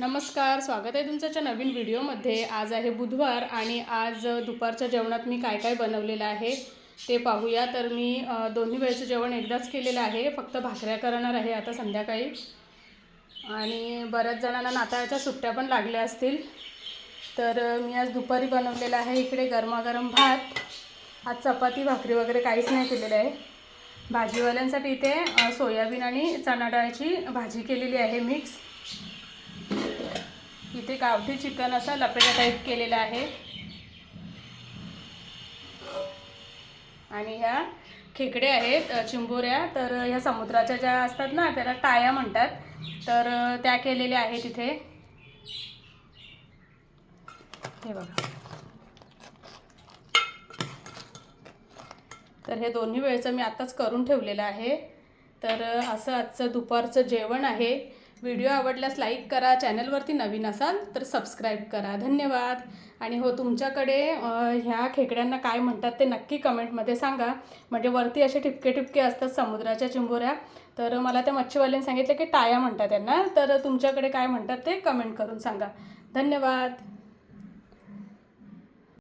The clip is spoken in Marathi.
नमस्कार, स्वागत आहे तुमच्या नवीन व्हिडिओमध्ये। आज आहे बुधवार आणि आज दुपारच्या जेवणात मी काय काय बनवलेलं आहे ते पाहूया। तर मी दोन्ही वेळचं जेवण एकदाच केलेलं आहे, फक्त भाकऱ्या करणार आहे आता संध्याकाळी। आणि बऱ्याच जणांना नाताळच्या सुट्ट्या पण लागल्या असतील, तर मी आज दुपारी बनवलेलं आहे इकडे गरमागरम भात। आज चपाती भाकरी वगैरे काहीच नाही केलेलं आहे। भाजीवाल्यांसाठी इथे सोयाबीन आणि चणा डाळीची भाजी केलेली आहे मिक्स। इथे गावठी चिकन असा लपेटा टाईप केलेला आहे आणि ह्या खेकडे आहेत चिंबोऱ्या। तर ह्या समुद्राच्या ज्या असतात ना त्याला टाया म्हणतात, तर त्या केलेल्या आहेत इथे। हे बघा, तर हे दोन्ही वेळचं मी आताच करून ठेवलेलं आहे। तर असं आजचं दुपारचं जेवण आहे। व्हिडिओ आवडल्यास लाईक करा, चॅनलवरती नवीन असाल तर सबस्क्राईब करा। धन्यवाद। आणि हो, तुमच्याकडे ह्या खेकड्यांना काय म्हणतात ते नक्की कमेंटमध्ये सांगा। म्हणजे वरती असे ठिपके ठिपके असतात समुद्राच्या चिंबोऱ्या, तर मला त्या मच्छीवाल्यांनी सांगितलं की टाया म्हणतात त्यांना। तर तुमच्याकडे काय म्हणतात ते कमेंट करून सांगा। धन्यवाद।